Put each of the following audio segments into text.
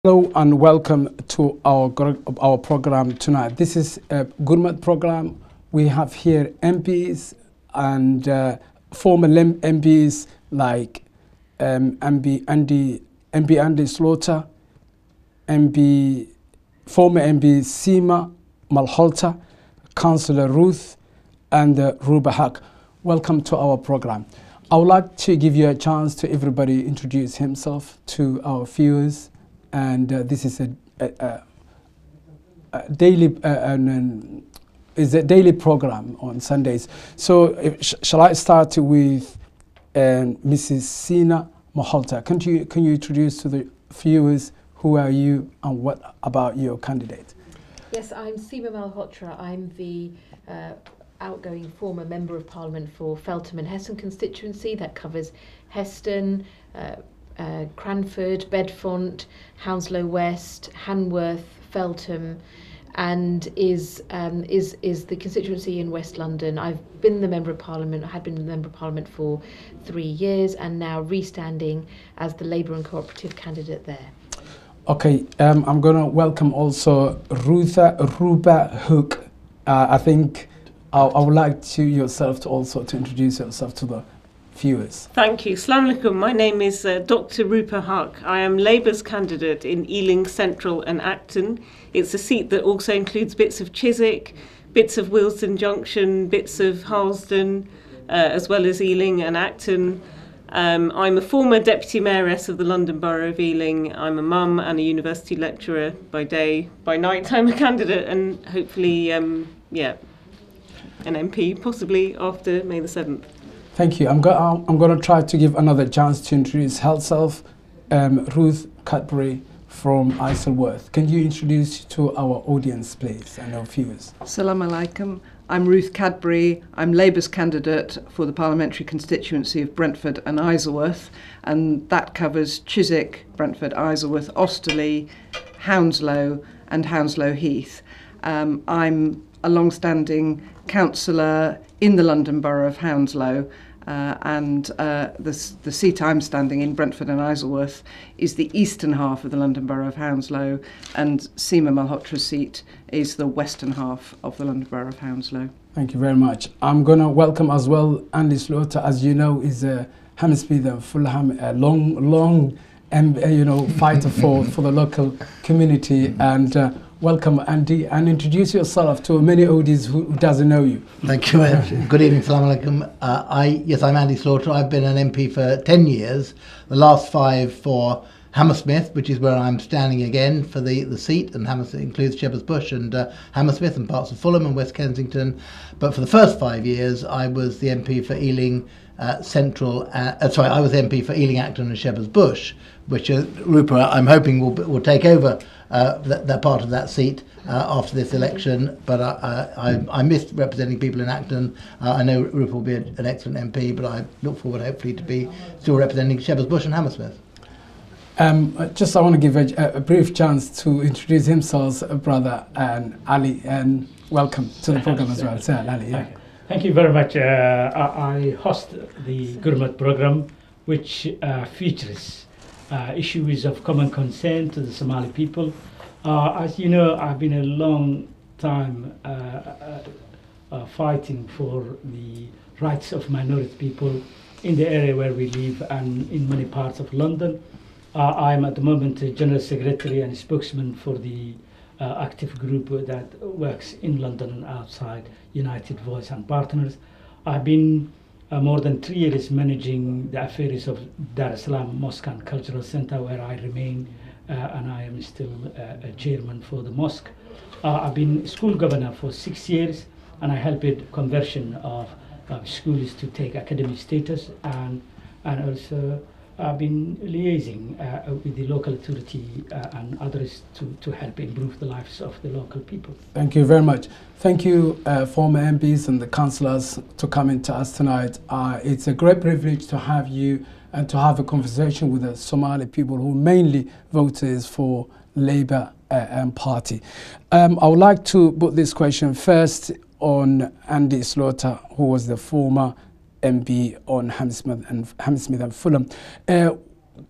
Hello and welcome to our program tonight. This is a Gurmat program. We have here MPs and former MPs like MP Andy Slaughter, former MP Seema Malhotra, Councillor Ruth, and Ruba Haq. Welcome to our program. I would like to give you a chance to everybody introduce himself to our viewers. And this is a daily program on Sundays. So shall I start with Mrs. Seema Malhotra? Can you introduce to the viewers who are you and what about your candidate? Yes, I'm Seema Malhotra. I'm the outgoing former Member of Parliament for Feltham and Heston constituency. That covers Heston, Cranford, Bedfont, Hounslow West, Hanworth, Feltham, and is the constituency in West London. I've been the Member of Parliament, I had been the Member of Parliament for 3 years and now restanding as the Labour and Cooperative candidate there. Okay, I'm going to welcome also Ruba Haq. I think I would like to yourself to also to introduce yourself to the viewers. Thank you. Assalamu alaikum. My name is Dr. Rupa Haq. I am Labour's candidate in Ealing Central and Acton. It's a seat that also includes bits of Chiswick, bits of Willesden Junction, bits of Harlesden, as well as Ealing and Acton. I'm a former Deputy Mayoress of the London Borough of Ealing. I'm a mum and a university lecturer by day. By night I'm a candidate and hopefully, an MP possibly after May the 7th. Thank you. I'm going to try to give another chance to introduce herself, Ruth Cadbury from Isleworth. Can you introduce to our audience, please, and our viewers? Assalamu alaikum. I'm Ruth Cadbury. I'm Labour's candidate for the parliamentary constituency of Brentford and Isleworth, and that covers Chiswick, Brentford, Isleworth, Osterley, Hounslow and Hounslow Heath. I'm a long-standing councillor in the London Borough of Hounslow, and the seat I'm standing in, Brentford and Isleworth, is the eastern half of the London Borough of Hounslow, and Seema Malhotra's seat is the western half of the London Borough of Hounslow. Thank you very much. I'm going to welcome as well Andy Slaughter. As you know, is a Hammersmith and Fulham, a long fighter for the local community. And welcome, Andy, and introduce yourself to many audience who doesn't know you. Thank you. Good evening, Assalamu alaikum. Yes, I'm Andy Slaughter. I've been an MP for 10 years, the last 5 for Hammersmith, which is where I'm standing again for the seat, and Hammersmith includes Shepherd's Bush and Hammersmith and parts of Fulham and West Kensington. But for the first 5 years, I was the MP for Ealing Central. I was MP for Ealing, Acton and Shepherd's Bush, which Rupa, I'm hoping, will take over that part of that seat after this election. But I missed representing people in Acton. I know Rupa will be an excellent MP, but I look forward hopefully to be still representing Shepherd's Bush and Hammersmith. I want to give a brief chance to introduce himself, brother Ali, and welcome to the program as well. Sir Ali. Yeah. Thank you very much. I host the Gurmat program, which features issues of common concern to the Somali people. As you know, I've been a long time fighting for the rights of minority people in the area where we live and in many parts of London. I'm at the moment a General Secretary and spokesman for the active group that works in London and outside, United Voice and Partners. I've been more than 3 years managing the affairs of Dar es Salaam Mosque and Cultural Centre, where I remain, and I am still a chairman for the mosque. I've been school governor for 6 years, and I helped conversion of schools to take academic status, and also I've been liaising with the local authority and others to help improve the lives of the local people. Thank you very much. Thank you, former MPs and the councillors, to come into us tonight. It's a great privilege to have you and to have a conversation with the Somali people who mainly voted for Labour Party. I would like to put this question first on Andy Slaughter, who was the former MP on Hammersmith and Fulham.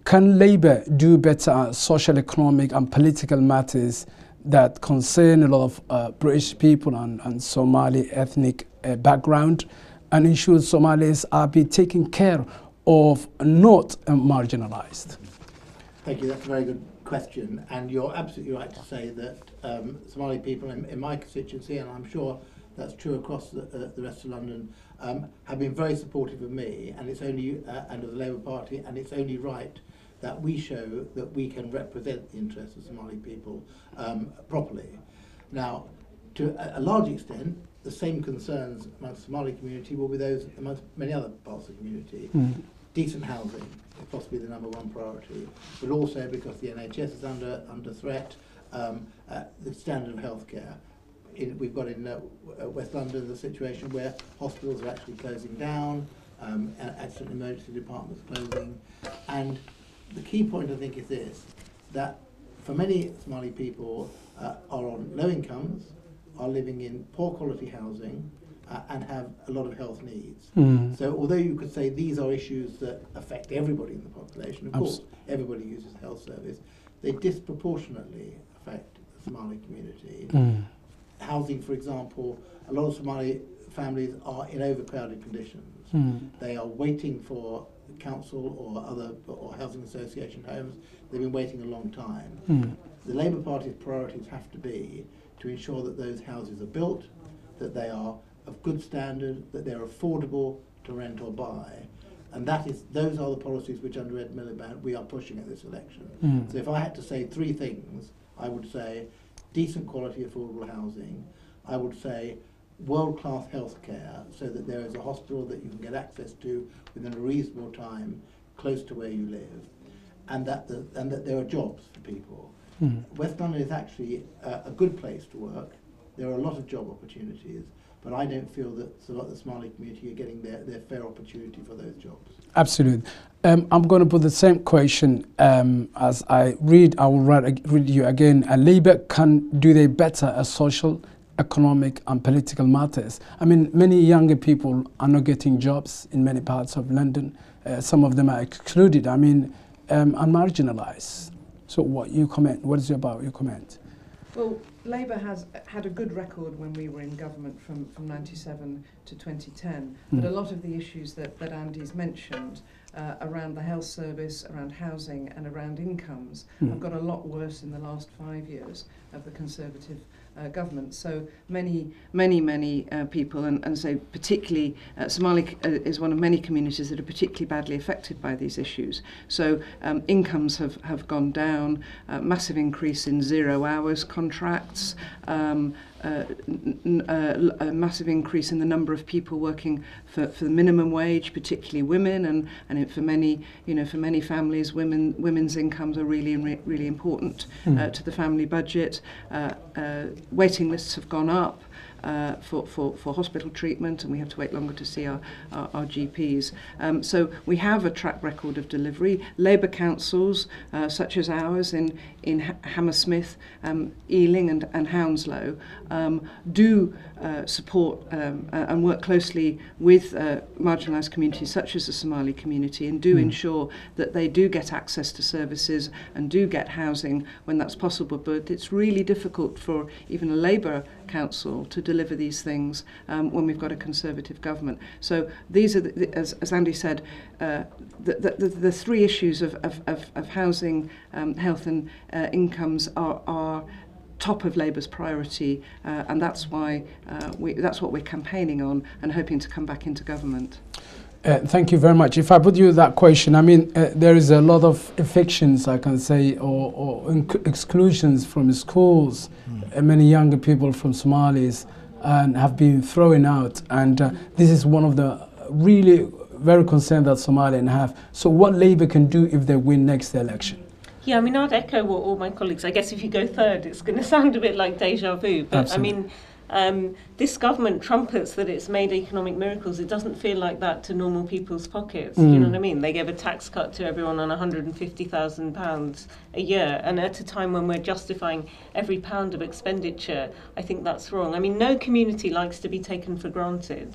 can Labour do better on social, economic and political matters that concern a lot of British people and Somali ethnic background, and ensure Somalis are being taken care of, not marginalised? Thank you. That's a very good question, and you're absolutely right to say that Somali people in my constituency, and I'm sure that's true across the rest of London, have been very supportive of me, and it's only and of the Labour Party, and it's only right that we show that we can represent the interests of Somali people properly. Now, to a large extent, the same concerns amongst the Somali community will be those amongst many other parts of the community. Decent housing is possibly the #1 priority, but also because the NHS is under threat, the standard of healthcare. We've got in West London the situation where hospitals are actually closing down, accident emergency departments closing, and the key point I think is this, that for many Somali people are on low incomes, are living in poor quality housing, and have a lot of health needs. So although you could say these are issues that affect everybody in the population, of course everybody uses health service, they disproportionately affect the Somali community. Housing, for example, a lot of Somali families are in overcrowded conditions. They are waiting for council or housing association homes. They've been waiting a long time. The Labour Party's priorities have to be to ensure that those houses are built, that they are of good standard, that they're affordable to rent or buy. And those are the policies which under Ed Miliband we are pushing at this election. So if I had to say three things, I would say decent quality affordable housing, I would say world-class healthcare so that there is a hospital that you can get access to within a reasonable time close to where you live, and that there are jobs for people. West London is actually a good place to work. There are a lot of job opportunities, but I don't feel that the Somali community are getting their fair opportunity for those jobs. Absolutely. I'm going to put the same question as I read. I will read you again. Labour do they better at social, economic and political matters? I mean, many younger people are not getting jobs in many parts of London. Some of them are excluded. I mean, and marginalised. So what you comment? What is your comment? Well, Labour has had a good record when we were in government from 97 to 2010, but a lot of the issues that Andy's mentioned around the health service, around housing and around incomes have got a lot worse in the last 5 years of the Conservative government. So many people, and so particularly Somali is one of many communities that are particularly badly affected by these issues. So incomes have gone down, massive increase in 0 hours contracts, a massive increase in the number of people working for the minimum wage, particularly women, and for many families, women's incomes are really important to the family budget. Waiting lists have gone up for hospital treatment, and we have to wait longer to see our GPs. So we have a track record of delivery. Labour councils, such as ours in Hammersmith, Ealing and Hounslow, do support and work closely with marginalised communities such as the Somali community, and do ensure that they do get access to services and do get housing when that's possible. But it's really difficult for even a Labour council to deliver these things when we've got a Conservative government. So these are, as Andy said, the three issues of housing, health and incomes are top of Labour's priority, and that's why that's what we're campaigning on and hoping to come back into government. Thank you very much. If I put you that question, I mean, there is a lot of evictions, I can say, or exclusions from schools. Many younger people from Somalis and have been thrown out, and this is one of the really very concerned that Somalians have. So what Labour can do if they win next election? Yeah, I mean, I'd echo what all my colleagues. I guess if you go third, it's going to sound a bit like deja vu. But Absolutely. I mean, This government trumpets that it's made economic miracles. It doesn't feel like that to normal people's pockets. Do you know what I mean? They gave a tax cut to everyone on £150,000 a year, and at a time when we're justifying every pound of expenditure, I think that's wrong. I mean, no community likes to be taken for granted.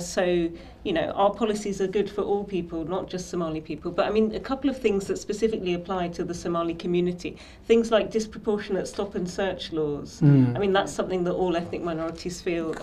So, you know, our policies are good for all people, not just Somali people. But I mean, a couple of things that specifically apply to the Somali community, things like disproportionate stop and search laws. I mean, that's something that all ethnic minorities feel,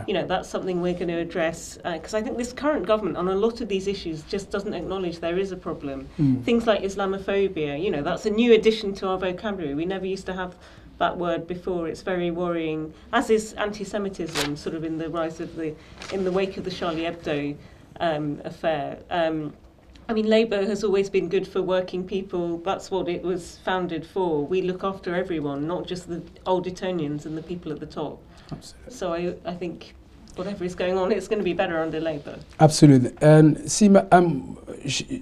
you know, that's something we're going to address. Because I think this current government on a lot of these issues just doesn't acknowledge there is a problem. Things like Islamophobia, you know, that's a new addition to our vocabulary. We never used to have that word before. It's very worrying, as is anti-Semitism, sort of in the wake of the Charlie Hebdo affair. I mean, Labour has always been good for working people. That's what it was founded for. We look after everyone, not just the old Etonians and the people at the top. Absolutely. So I think whatever is going on, it's going to be better under Labour. Absolutely. And Seema,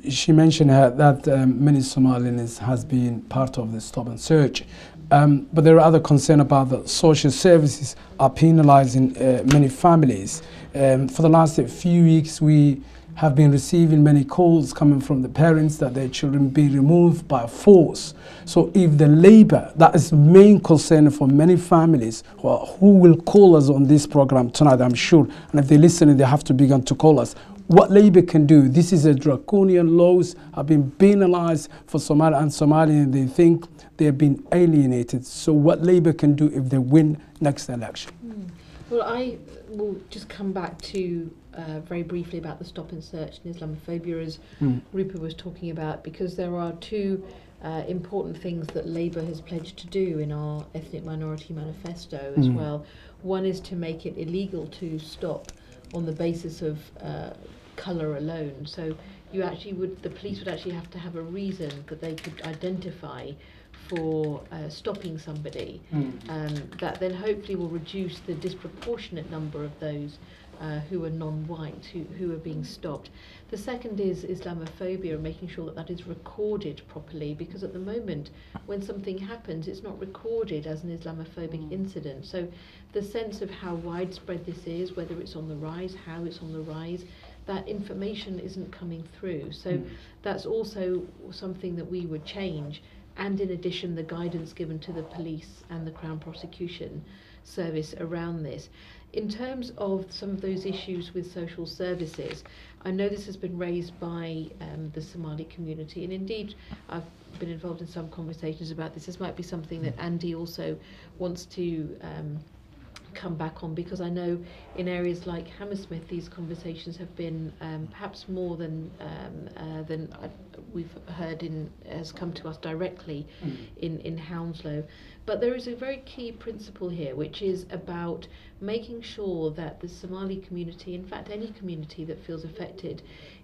she mentioned that many Somalians has been part of the stop and search. But there are other concerns about the social services are penalising many families. For the last few weeks, we have been receiving many calls coming from the parents that their children be removed by force. So if the Labour, that is the main concern for many families who will call us on this program tonight, I'm sure, and if they listen, they have to begin to call us. What Labour can do, this is a draconian laws have been penalised for Somalia, and Somalians, they think they have been alienated. So what Labour can do if they win next election? Well, I will just come back to very briefly about the stop and search and Islamophobia, as Rupa was talking about, because there are two important things that Labour has pledged to do in our Ethnic Minority Manifesto as well. One is to make it illegal to stop on the basis of colour alone. So the police would actually have to have a reason that they could identify for stopping somebody, that then hopefully will reduce the disproportionate number of those who are non-white who are being stopped. The second is Islamophobia, making sure that that is recorded properly, because at the moment when something happens it's not recorded as an Islamophobic incident. So the sense of how widespread this is, whether it's on the rise, how it's on the rise, that information isn't coming through. So that's also something that we would change. And in addition, the guidance given to the police and the Crown Prosecution Service around this. In terms of some of those issues with social services, I know this has been raised by the Somali community, and indeed I've been involved in some conversations about this. This might be something that Andy also wants to come back on, because I know in areas like Hammersmith these conversations have been perhaps more than we've heard has come to us directly in Hounslow. But there is a very key principle here, which is about making sure that the Somali community, in fact any community that feels affected,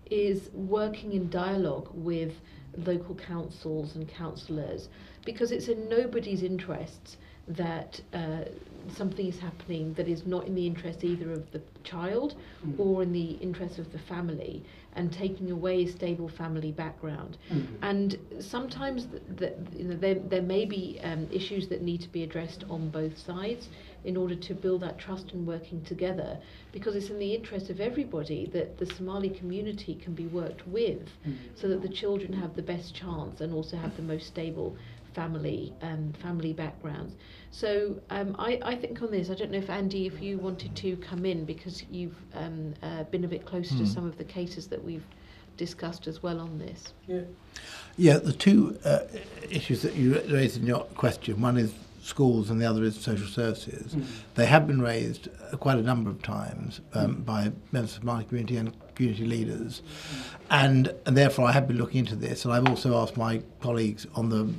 is working in dialogue with local councils and councillors, because it's in nobody's interests that something is happening that is not in the interest either of the child or in the interest of the family, and taking away a stable family background. And sometimes there may be issues that need to be addressed on both sides in order to build that trust and working together, because it's in the interest of everybody that the Somali community can be worked with, so that the children have the best chance and also have the most stable family backgrounds. So I think on this, I don't know if Andy, if you wanted to come in, because you've been a bit closer to some of the cases that we've discussed as well on this. Yeah, the two issues that you raised in your question, one is schools and the other is social services. They have been raised quite a number of times by members of my community and community leaders, and therefore I have been looking into this, and I've also asked my colleagues on the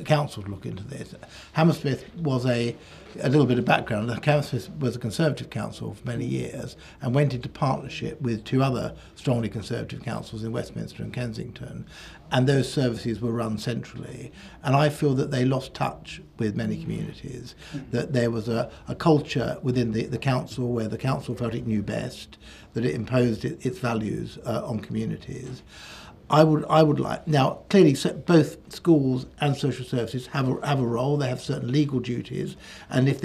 council to look into this. Hammersmith was a little bit of background. Hammersmith was a Conservative council for many years and went into partnership with two other strongly Conservative councils in Westminster and Kensington, and those services were run centrally. And I feel that they lost touch with many communities, that there was a culture within the council where the council felt it knew best, that it imposed its values on communities. I would like now. Clearly, both schools and social services have a role. They have certain legal duties, and if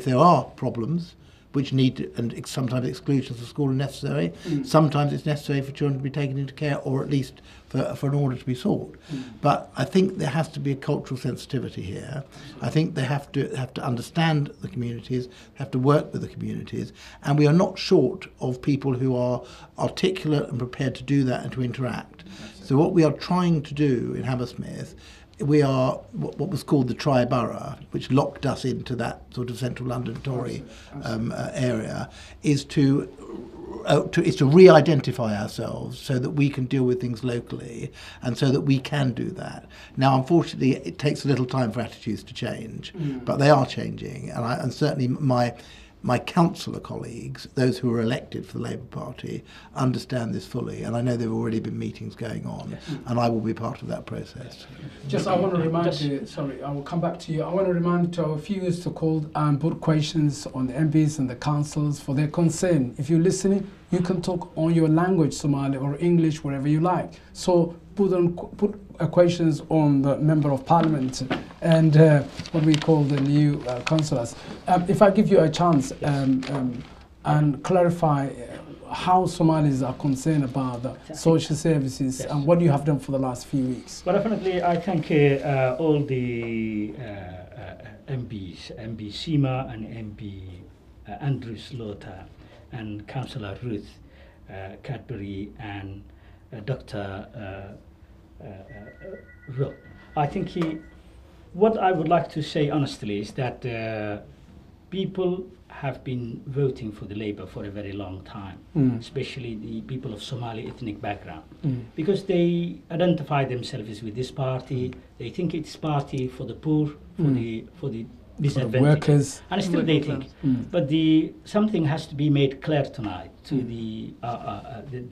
there are problems which need and sometimes exclusions of school are necessary, sometimes it's necessary for children to be taken into care, or at least for an order to be sought. But I think there has to be a cultural sensitivity here. I think they have to understand the communities, have to work with the communities, and we are not short of people who are articulate and prepared to do that and to interact. So what we are trying to do in Hammersmith, we are what was called the tri-borough, which locked us into that sort of central London Tory area, is to re-identify ourselves so that we can deal with things locally and so that we can do that. Now, unfortunately, it takes a little time for attitudes to change, but they are changing, and certainly my councillor colleagues, those who are elected for the Labour Party, understand this fully, and I know there have already been meetings going on, and I will be part of that process. Just, I want to remind you, sorry, I will come back to you. I want to remind our viewers to call and put questions on the MPs and the councillors for their concern. If you're listening, you can talk on your language, Somali or English, wherever you like. So put questions on the Member of Parliament and what we call the new councillors. If I give you a chance and clarify how Somalis are concerned about the social services and what you have done for the last few weeks. Well, definitely, I thank all the MPs, MP Seema and MP Andrew Slaughter and Councillor Ruth Cadbury and Dr. Rowe. I think what I would like to say honestly is that people have been voting for the Labour for a very long time, especially the people of Somali ethnic background, because they identify themselves with this party. They think it's party for the poor, for the disadvantaged, workers, and still they think. But something has to be made clear tonight to the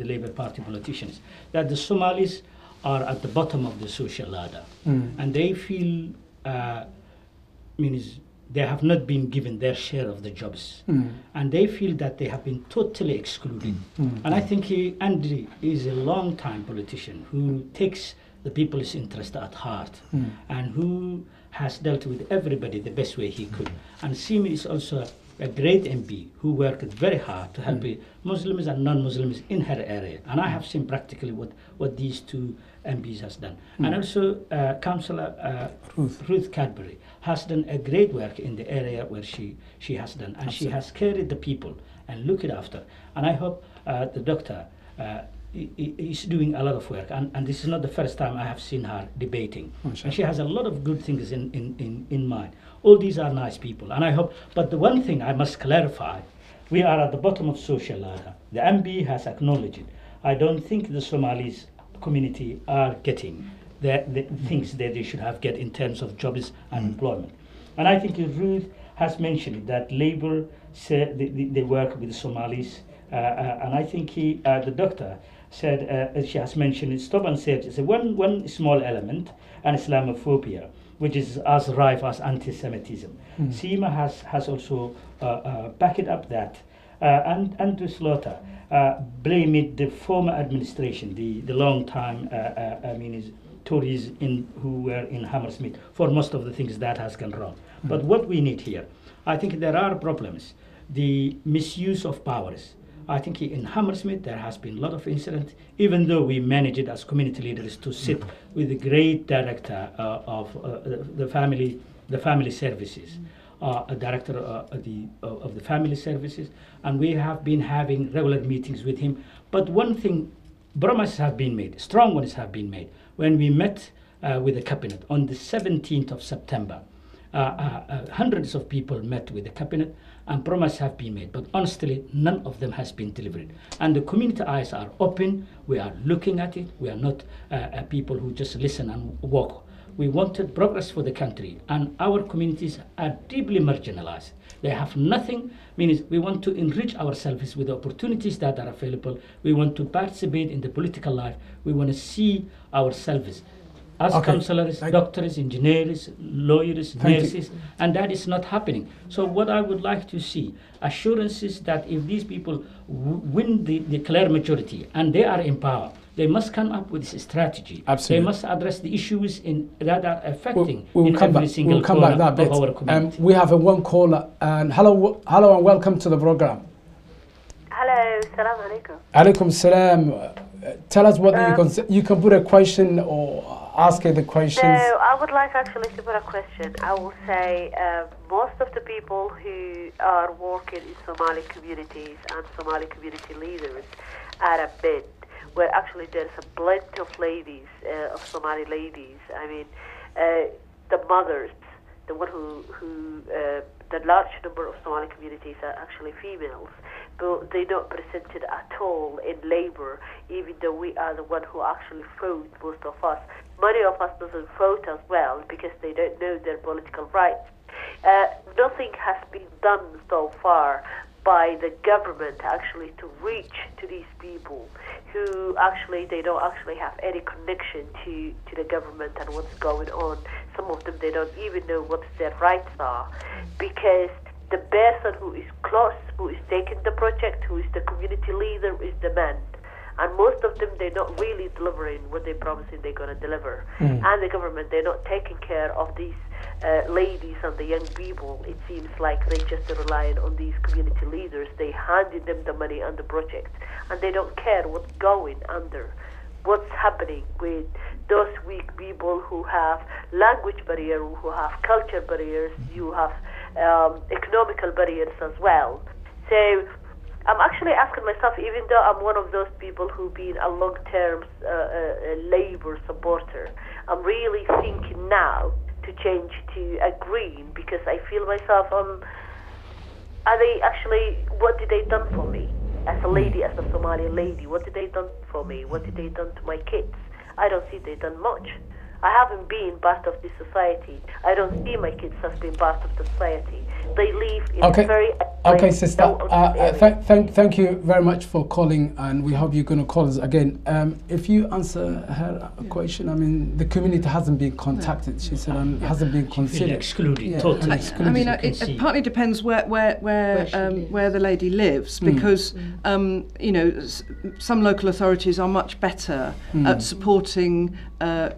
Labour Party politicians, that the Somalis are at the bottom of the social ladder, and they feel they have not been given their share of the jobs, and they feel that they have been totally excluded. And I think Andy is a long-time politician who takes the people's interest at heart and who has dealt with everybody the best way he could. And Seema is also a great MP who worked very hard to help Muslims and non-Muslims in her area. And I have seen practically what these two MPs has done. And also Councillor Ruth Cadbury has done a great work in the area where she has done. And she has carried the people and looked after. And I hope the doctor is doing a lot of work. And this is not the first time I have seen her debating. And she has a lot of good things in mind. All these are nice people, and I hope, but the one thing I must clarify, we are at the bottom of social ladder. The MB has acknowledged it. I don't think the Somalis community are getting the things that they should have get in terms of jobs and employment. And I think Ruth has mentioned that Labour said they work with the Somalis, and I think the doctor said, she has mentioned, stop and search. It's one small element, and Islamophobia, which is as rife as anti-Semitism. Seema has also backed up that. And Andrew Slaughter blamed the former administration, the long time Tories who were in Hammersmith for most of the things that has gone wrong. But what we need here, I think there are problems. The misuse of powers. I think in Hammersmith there has been a lot of incidents, even though we managed as community leaders to sit with the great director of the family services, a director of the family services, and we have been having regular meetings with him. But one thing, promises have been made, strong ones have been made. When we met with the cabinet on the 17th of September, hundreds of people met with the cabinet and promises have been made, but honestly none of them has been delivered. And the community eyes are open, we are looking at it, we are not people who just listen and walk. We wanted progress for the country, and our communities are deeply marginalized. They have nothing, meaning we want to enrich ourselves with the opportunities that are available. We want to participate in the political life. We want to see ourselves as councillors, doctors, engineers, lawyers, nurses, and that is not happening. So what I would like to see, assurances that if these people win the clear majority and they are in power, they must come up with this strategy. Absolutely. They must address the issues that are affecting we'll come every back, single we'll come back corner that bit. of our community. We have one caller, and hello and welcome to the program. Hello, salam alaikum. Alaikum salam. Tell us what you can put a question or ask the questions. So I would like actually to put a question. I will say most of the people who are working in Somali communities and Somali community leaders are a men, where actually there's a blend of ladies, of Somali ladies. I mean, the mothers, the one who the large number of Somali communities are actually females, but they're not presented at all in labor, even though we are the one who actually vote, most of us. Many of us doesn't vote as well because they don't know their political rights. Nothing has been done so far by the government actually to reach to these people who actually they don't actually have any connection to the government and what's going on. Some of them, they don't even know what their rights are, because the person who is close, who is taking the project, who is the community leader, is the man. And most of them, they're not really delivering what they're promising they're going to deliver. And the government, they're not taking care of these ladies and the young people. It seems like they just relying on these community leaders. They handed them the money and the project, and they don't care what's going under. What's happening with those weak people who have language barrier, who have culture barriers, you have economical barriers as well. So I'm actually asking myself, even though I'm one of those people who've been a long-term labor supporter, I'm really thinking now to change to a green, because I feel myself, are they actually, what did they done for me? As a lady, as a Somali lady, what did they done for me? What did they done to my kids? I don't see they done much. I haven't been part of this society. I don't see my kids as being part of the society. They live in a very... Okay, sister. Thank you very much for calling, and we hope you're going to call us again. If you answer her question, I mean, the community hasn't been contacted. She said hasn't been considered. Excluded, totally excluded. I mean, it partly depends where the lady lives, because you know, some local authorities are much better at supporting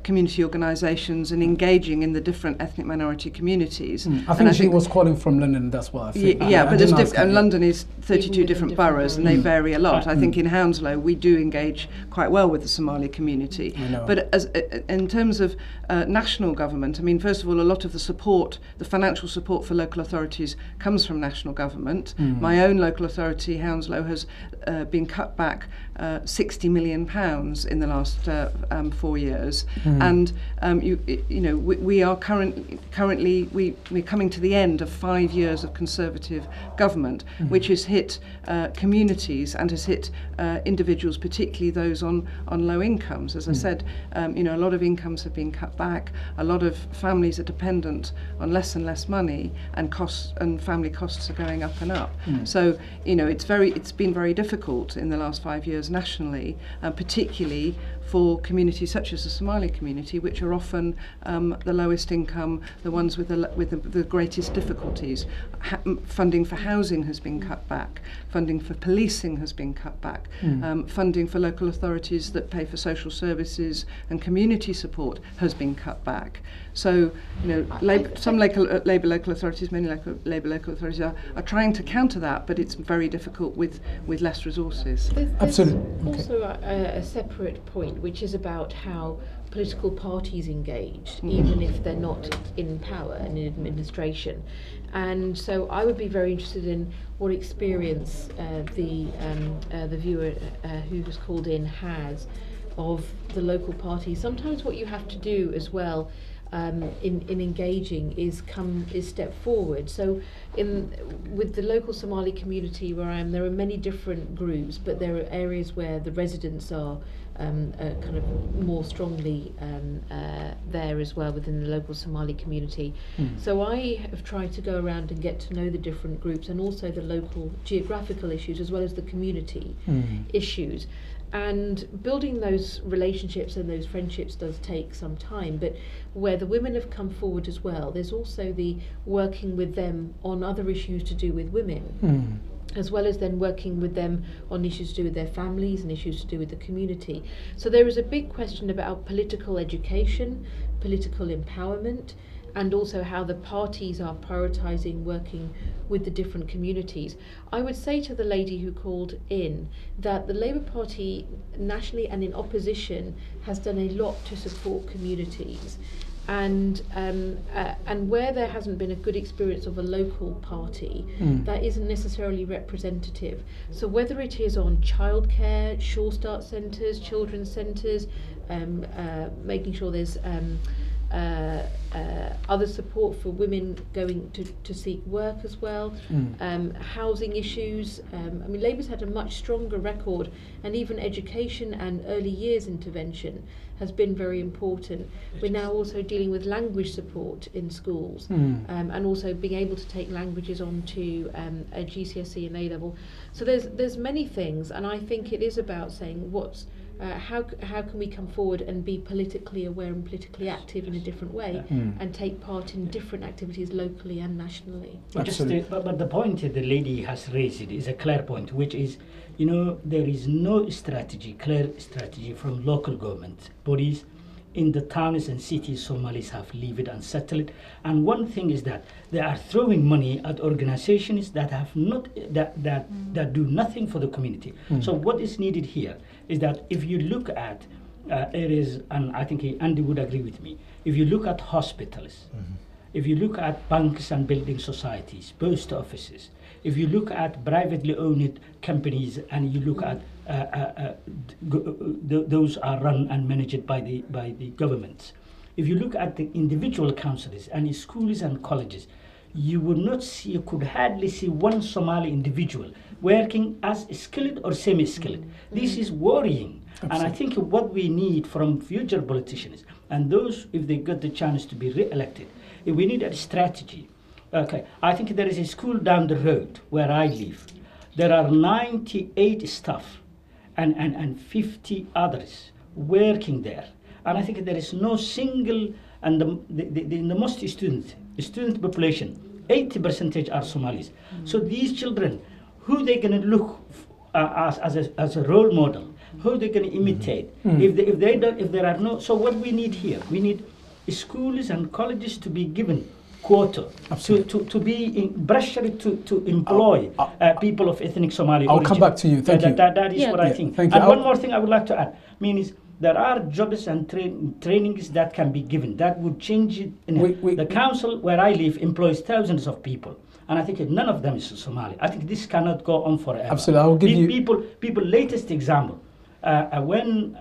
community organisations and engaging in the different ethnic minority communities. I think she was calling from London, that's what I think. Yeah, but there's and London is 32 different boroughs, and they vary a lot. I think in Hounslow we do engage quite well with the Somali community. But in terms of national government, I mean, first of all, a lot of the support, the financial support for local authorities comes from national government. My own local authority, Hounslow, has been cut back £60 million in the last 4 years, and you know, we are currently we're coming to the end of 5 years of Conservative government, which has hit communities and has hit individuals, particularly those on low incomes. As I said, you know, a lot of incomes have been cut back. A lot of families are dependent on less and less money, and costs and family costs are going up and up. So you know, it's been very difficult in the last 5 years nationally, particularly for communities such as the Somali community, which are often the lowest income, the ones with the greatest difficulties. Funding for housing has been cut back. Funding for policing has been cut back. Funding for local authorities that pay for social services and community support has been cut back. So, you know, some Labour local authorities, many Labour local authorities are trying to counter that, but it's very difficult with less resources. There's Absolutely. also a separate point, which is about how political parties engage, even if they're not in power and in administration. And so I would be very interested in what experience the viewer who has called in has of the local parties. Sometimes what you have to do as well in engaging is step forward. So with the local Somali community where I am, there are many different groups, but there are areas where the residents are kind of more strongly there as well within the local Somali community. So I have tried to go around and get to know the different groups, and also the local geographical issues as well as the community issues. And building those relationships and those friendships does take some time, but where the women have come forward as well, there's also the working with them on other issues to do with women. as well as then working with them on issues to do with their families and issues to do with the community. So there is a big question about political education, political empowerment, and also how the parties are prioritising working with the different communities. I would say to the lady who called in that the Labour Party nationally and in opposition has done a lot to support communities. And where there hasn't been a good experience of a local party, that isn't necessarily representative. So whether it is on childcare, Sure Start centres, children's centres, making sure there's other support for women going to seek work as well, housing issues. I mean, Labour's had a much stronger record, and even education and early years intervention has been very important. We're now also dealing with language support in schools, and also being able to take languages onto a GCSE and A-level. So there's many things, and I think it is about saying how can we come forward and be politically aware and politically active in a different way, and take part in different activities locally and nationally. But the point that the lady has raised is a clear point, which is, there is no clear strategy from local government bodies in the towns and cities Somalis have lived and settled. And one thing is that they are throwing money at organizations that have not that do nothing for the community. So what is needed here is that if you look at areas, and I think Andy would agree with me, if you look at hospitals, if you look at banks and building societies, post offices, if you look at privately owned companies, and you look at those are run and managed by the governments. If you look at the individual councils and schools and colleges, you could hardly see one Somali individual working as skilled or semi-skilled. This is worrying. Absolutely. And I think what we need from future politicians, and those, if they get the chance to be re-elected, we need a strategy. Okay, I think there is a school down the road where I live. There are 98 staff and 50 others working there. And I think there is no single, and the most student population, 80% are Somalis. So these children, who they going to look as a role model, who they going to imitate? If there are no, so what we need here, we need schools and colleges to be given quota to be pressured to employ people of ethnic Somali origin. I'll come back to you. Thank you. That is what I think. Thank you. And one more thing I would like to add, is there are jobs and trainings that can be given that would change it. The council where I live employs thousands of people, and I think none of them is Somali. I think this cannot go on forever. Absolutely, I'll give you people. Latest example. When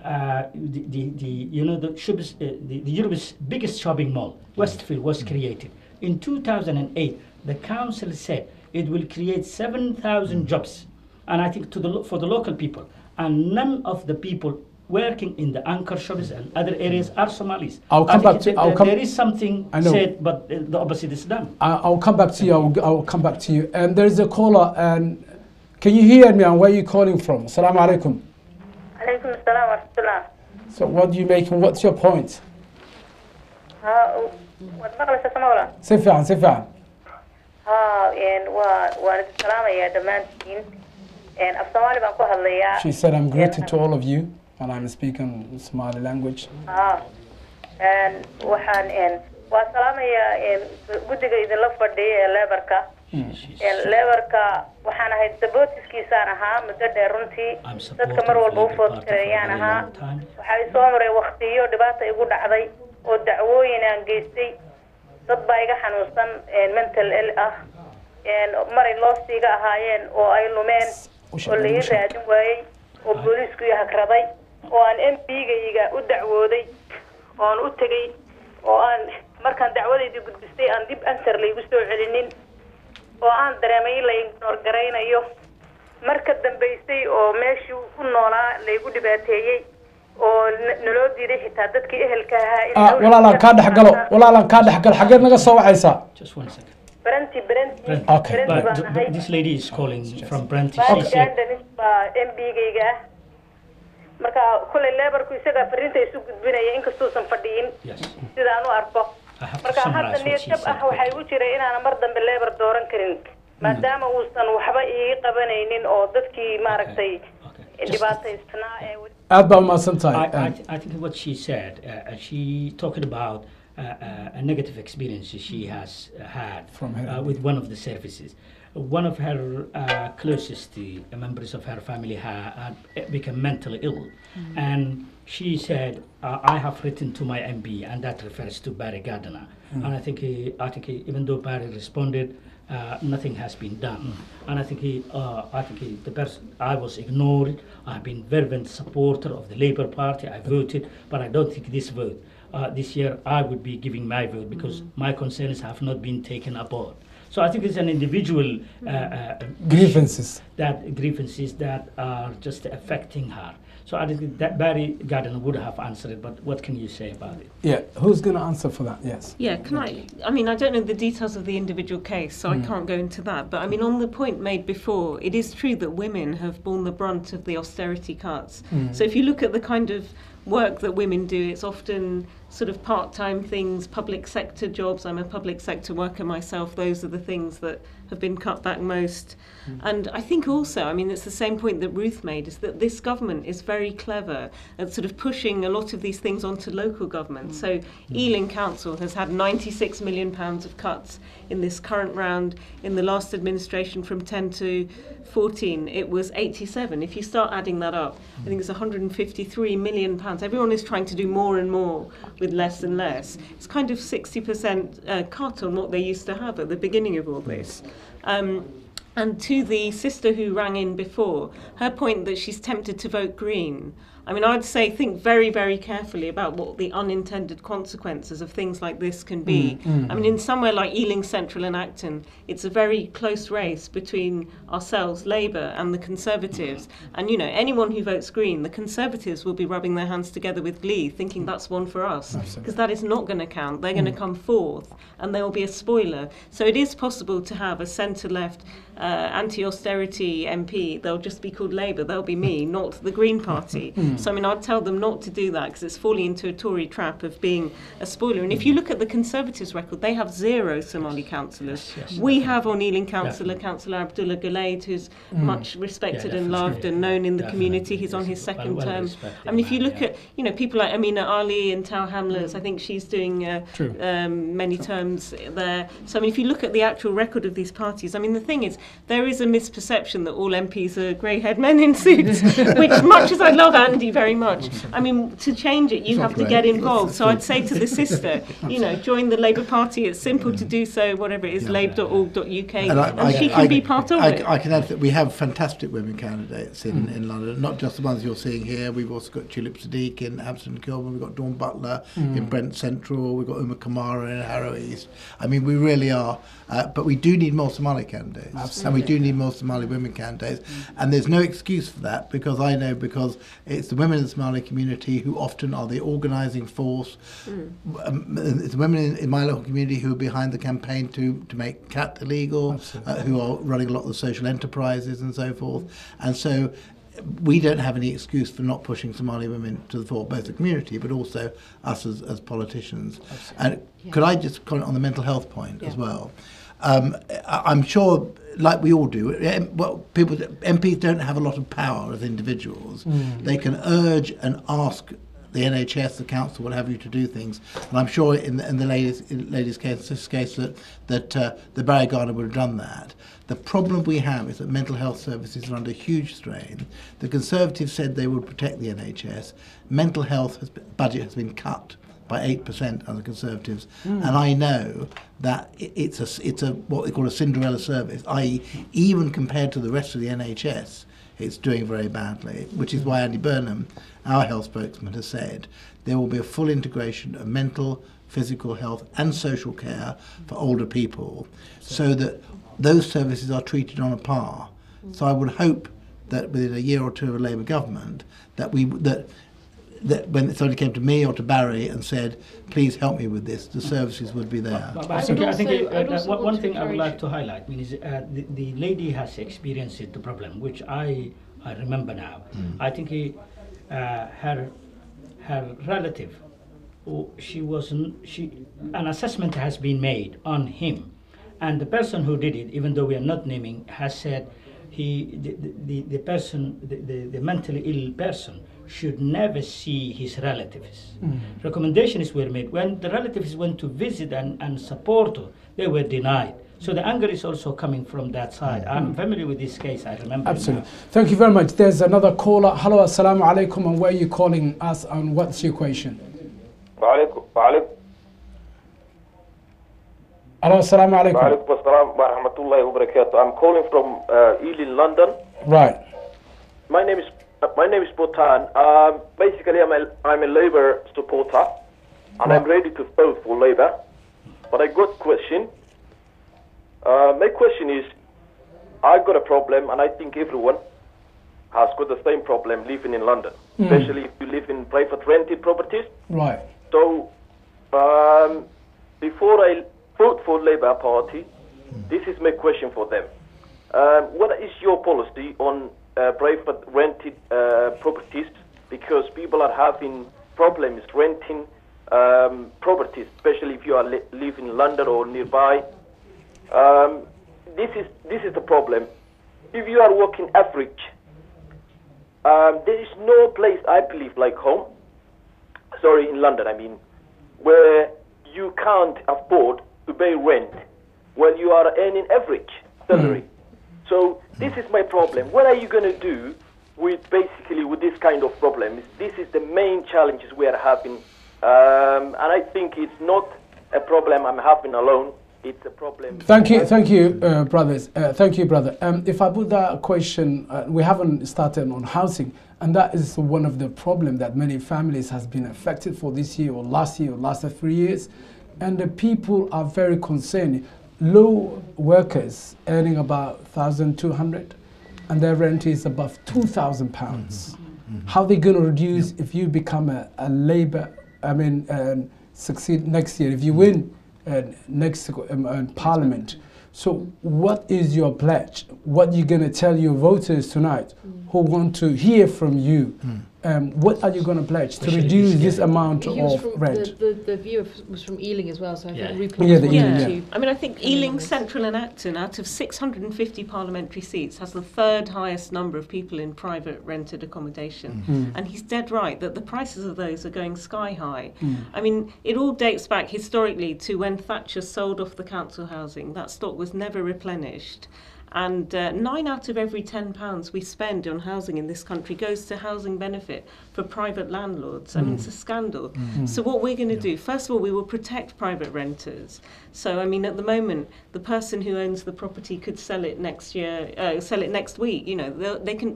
Europe's biggest shopping mall, Westfield, was created in 2008, the council said it will create 7,000 jobs, and I think for the local people, and none of the people working in the anchor shops and other areas are Somalis. There is something said, but the opposite is done. I'll come back to you. I'll come back to you. And there's a caller. And can you hear me? And where are you calling from? Assalamu alaikum. Alaikum assalam wa rahmatullah. So what do you make, and what's your point? سفعا She said, I'm greeted to all of you, and I'm speaking Somali language. And lebarka waxaan ahayd sabotiskiisaan ahaa muddo dheer runtii dadka mar walba u foodkarayaan ahaa waxay soo maray waqtiyo dhibaata igu dhacday oo dacwooyin aan geystay dad baa iga xanuunsan mental ill ah maray loostiga ahaayeen oo ay lumeen oo la ii raadin waayey oo booliisku i hagraday oo aan MP-gayga u dacwooday oon u tegey oo aan markaan dacwadeydii gudbistay aan dib answer laygu soo celinin oo aan dareemay la ignore garaynayo marka dambaysay oo meeshii ku noolaa laygu dhibaateeyey oo naloo diiday xitaa dadkii ehelka ahaa walaalaan kaa dhexgalo xageed naga soo wacaysaa? Just 1 second. Brenti. Okay. But this lady is calling from Brenti. MP-gayga marka kulay lebarku isaga fariinta isu gudbinaya inkastuusan fadhiyin sidaan u arko marka hadda niyad jab ah waxay u jiray inaan mar dambe lebar dooran karin maadaama uusan waxba ii qabanaynin oo dadkii maaragtay dhibaataysnaa ee aad baa umahadsan tahay. I think what she said, she talked about a negative experience she has had From her with one of the services. One of her closest members of her family had become mentally ill, and she said, "I have written to my MP," and that refers to Barry Gardiner. And I think even though Barry responded, nothing has been done. And I think the person I was ignored. I've been fervent supporter of the Labour Party. I voted, but I don't think this year I would be giving my vote because my concerns have not been taken aboard. So I think it's an individual grievances that are just affecting her. So I think that Barry Gardiner would have answered it, but what can you say about it? Yeah, who's going to answer for that? Yes. Yeah, I mean, I don't know the details of the individual case, so I can't go into that. But I mean, on the point made before, it is true that women have borne the brunt of the austerity cuts. So if you look at the kind of work that women do, it's often sort of part-time things, public sector jobs. I'm a public sector worker myself. Those are the things that have been cut back most. And I think also, I mean, it's the same point that Ruth made, is that this government is very clever at sort of pushing a lot of these things onto local government. So Ealing Council has had £96 million of cuts in this current round. In the last administration from 10 to 14, it was 87. If you start adding that up, I think it's £153 million. Everyone is trying to do more and more with less and less. It's kind of 60% cut on what they used to have at the beginning of all this. And to the sister who rang in before, her point that she's tempted to vote Green, I mean, I'd say think very, very carefully about what the unintended consequences of things like this can be. I mean, in somewhere like Ealing Central and Acton, it's a very close race between ourselves, Labour, and the Conservatives. And, you know, anyone who votes Green, the Conservatives will be rubbing their hands together with glee, thinking that's one for us, because that is not going to count. They're going to come fourth, and there will be a spoiler. So it is possible to have a centre-left anti-austerity MP. They'll just be called Labour. They'll be me, not the Green Party. So, I mean, I'd tell them not to do that because it's falling into a Tory trap of being a spoiler. And if you look at the Conservatives' record, they have 0 Somali councillors. We have on Ealing Councillor, Councillor Abdullah Gulaid, who's much respected and loved and known in the community. He's on his second term. I mean, if you look at, you know, people like Amina Ali and Tao Hamlets, I think she's doing many terms there. So, I mean, if you look at the actual record of these parties, I mean, the thing is, there is a misperception that all MPs are grey-haired men in suits, which, much as I love Andy very much, I mean, to change it, you have to get involved. So I'd say to the sister, you know, join the Labour Party. It's simple to do so, whatever it is, labour.org.uk, and she can be part of it. I can add that we have fantastic women candidates in London, not just the ones you're seeing here. We've also got Tulip Sadiq in Hampstead and Kilburn, we've got Dawn Butler in Brent Central, we've got Uma Kamara in Harrow East. I mean, we really are, but we do need more Somali candidates. Absolutely. And we do need more Somali women candidates. And there's no excuse for that, because I know, because it's the women in the Somali community who often are the organising force. It's the women in my local community who are behind the campaign to make CAT illegal, who are running a lot of the social enterprises and so forth. And so we don't have any excuse for not pushing Somali women to the fore, both the community but also us as politicians. And could I just comment on the mental health point as well? I'm sure, like we all do, MPs don't have a lot of power as individuals. They can urge and ask the NHS, the council, what have you, to do things. And I'm sure in the lady's case that the Barry Gardiner would have done that. The problem we have is that mental health services are under huge strain. The Conservatives said they would protect the NHS. Mental health budget has been cut by 8% under Conservatives, and I know that it's a what they call a Cinderella service, i.e. even compared to the rest of the NHS, it's doing very badly, which is why Andy Burnham, our health spokesman, has said there will be a full integration of mental, physical health and social care for older people, so that those services are treated on a par. So I would hope that within a year or two of a Labour government, that when somebody came to me or to Barry and said, please help me with this, the services would be there. But I think one thing I would like to highlight is the lady has experienced the problem, which I remember now. I think her relative, an assessment has been made on him, And the person who did it, even though we are not naming, has said the person, the mentally ill person, should never see his relatives. Recommendations were made. When the relatives went to visit and support her, they were denied. So the anger is also coming from that side. I'm familiar with this case, I remember. Absolutely. Thank you very much. There's another caller. Hello, assalamu alaikum, and where are you calling us and what's your question? Hello, assalamu alaikum. I'm calling from Ealing, London. Right. My name is Bhutan. Basically, I'm a Labour supporter, and I'm ready to vote for Labour. But I got a question. My question is, I've got a problem, and I think everyone has got the same problem living in London, especially if you live in private rented properties. Right. So, before I vote for Labour Party, this is my question for them. What is your policy on private rented properties? Because people are having problems renting properties, especially if you are live in London or nearby. This is the problem. If you are working average, there is no place, I believe, like home. Sorry, in London, I mean, where you can't afford to pay rent when you are earning average salary. So this is my problem. What are you going to do with this kind of problems? This is the main challenges we are having, and I think it's not a problem I'm having alone. It's a problem. Thank you, brothers. Thank you, brother. If I put that question, we haven't started on housing, and that is one of the problems that many families has been affected for this year or last 3 years, and the people are very concerned. Low workers earning about 1,200, and their rent is above £2,000. How are they going to reduce if you become a Labour? Succeed next year if you win next Parliament. So what is your pledge? What are you going to tell your voters tonight who want to hear from you? What are you going to pledge to reduce this amount of rent? The viewer was from Ealing as well, so I think Rupert I mean, I think Ealing Central and Acton, out of 650 parliamentary seats, has the third highest number of people in private rented accommodation. And he's dead right that the prices of those are going sky high. I mean, it all dates back historically to when Thatcher sold off the council housing. That stock was never replenished. And 9 out of every £10 we spend on housing in this country goes to housing benefit for private landlords. I mean, it's a scandal. So what we're going to do, first of all, we will protect private renters. So, I mean, at the moment, the person who owns the property could sell it next year, sell it next week. You know,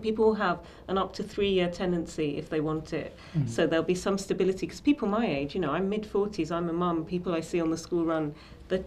people will have an up to 3-year tenancy if they want it. So there'll be some stability, because people my age, you know, I'm mid-40s, I'm a mum, people I see on the school run, the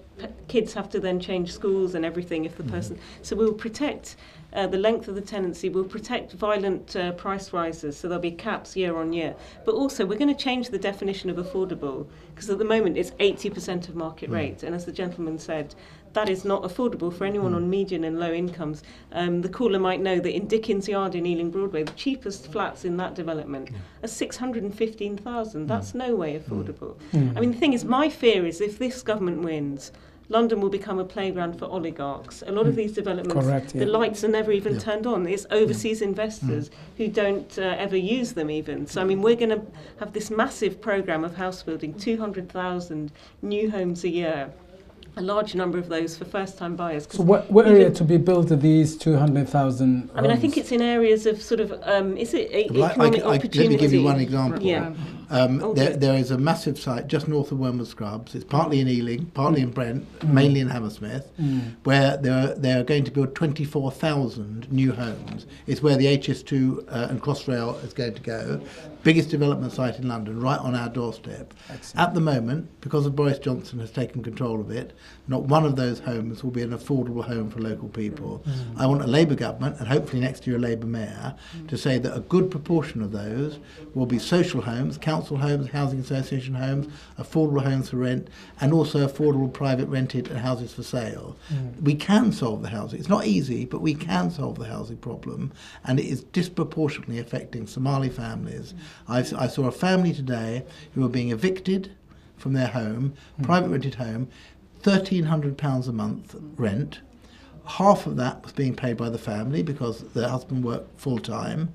kids have to then change schools and everything if the person... So we'll protect the length of the tenancy, we'll protect violent price rises, so there'll be caps year on year. But also we're going to change the definition of affordable, because at the moment it's 80% of market rate, and as the gentleman said, that is not affordable for anyone on median and low incomes. The caller might know that in Dickens Yard in Ealing Broadway, the cheapest flats in that development are 615,000. That's no way affordable. I mean, the thing is, my fear is if this government wins, London will become a playground for oligarchs. A lot of these developments, the lights are never even turned on. It's overseas investors who don't ever use them even. So, I mean, we're going to have this massive programme of house building, 200,000 new homes a year. A large number of those for first-time buyers. So what area to be built of these 200,000 I mean, I think it's in areas of sort of, is it economic opportunity? Let me give you one example. Yeah. There is a massive site just north of Wormwood Scrubs. It's partly in Ealing, partly in Brent, mainly in Hammersmith, where they are going to build 24,000 new homes. It's where the HS2 and Crossrail is going to go. Biggest development site in London, right on our doorstep. Excellent. At the moment, because Boris Johnson has taken control of it, not one of those homes will be an affordable home for local people. I want a Labour government, and hopefully next year a Labour mayor, to say that a good proportion of those will be social homes, council homes, housing association homes, affordable homes for rent, and also affordable private rented and houses for sale. We can solve the housing. It's not easy, but we can solve the housing problem, and it is disproportionately affecting Somali families. I saw a family today who were being evicted from their home, private rented home. £1,300 a month rent. Half of that was being paid by the family because their husband worked full time.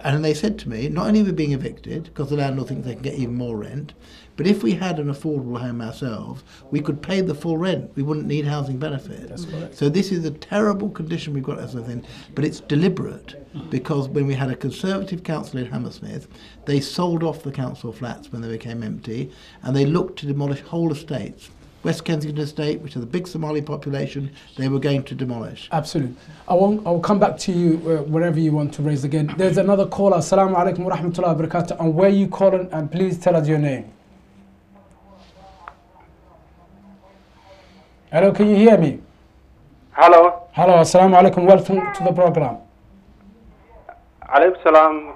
And they said to me, not only are we being evicted, because the landlord thinks they can get even more rent, but if we had an affordable home ourselves, we could pay the full rent. We wouldn't need housing benefit. That's correct. So this is a terrible condition we've got as a thing, but it's deliberate, because when we had a Conservative council in Hammersmith, they sold off the council flats when they became empty, and they looked to demolish whole estates. West Kensington Estate, which has a big Somali population, they were going to demolish. Absolutely. I'll come back to you wherever you want to raise again. There's another caller. Assalamu alaikum wa rahmatullahi wa barakatuh. And where you calling? And please tell us your name. Hello, can you hear me? Hello. Hello, assalamu alaikum. Welcome to the program. Alaykum salam.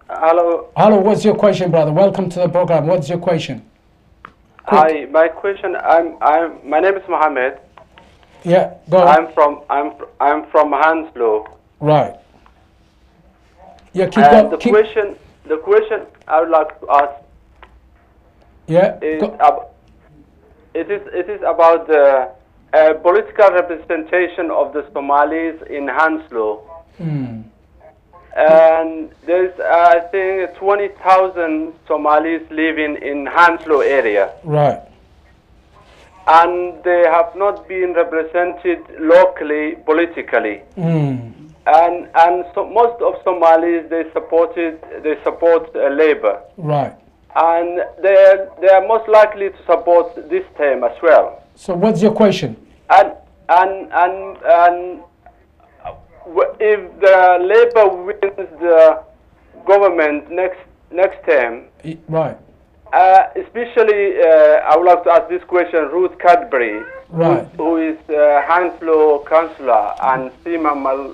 Hello. Hello, what's your question, brother? Welcome to the program. What's your question? Hi, my question. My name is Mohammed. Yeah, go on. I'm from Hounslow. Right. Yeah, The question I would like to ask. Yeah. It is about the political representation of the Somalis in Hounslow. And there's, I think, 20,000 Somalis living in Hounslow area. Right. And they have not been represented locally, politically. And so most of Somalis, they support Labour. Right. And they are most likely to support this term as well. So what's your question? And if the Labour wins the government next term, right. Especially, I would like to ask this question, Ruth Cadbury, right, who is Hounslow councillor, and Seema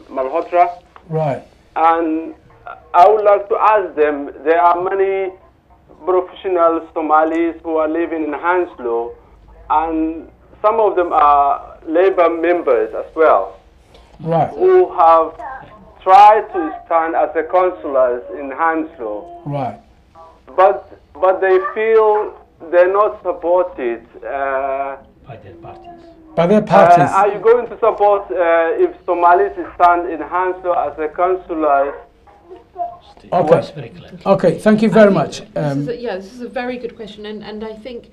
Malhotra. Right. And I would like to ask them, there are many professional Somalis who are living in Hounslow, and some of them are Labour members as well. Right. Who have tried to stand as a councillors in Hounslow. Right. But they feel they're not supported by their parties. By their parties. Are you going to support if Somalis stand in Hounslow as a councillor? Okay. Okay. Thank you very much. This is a very good question, and I think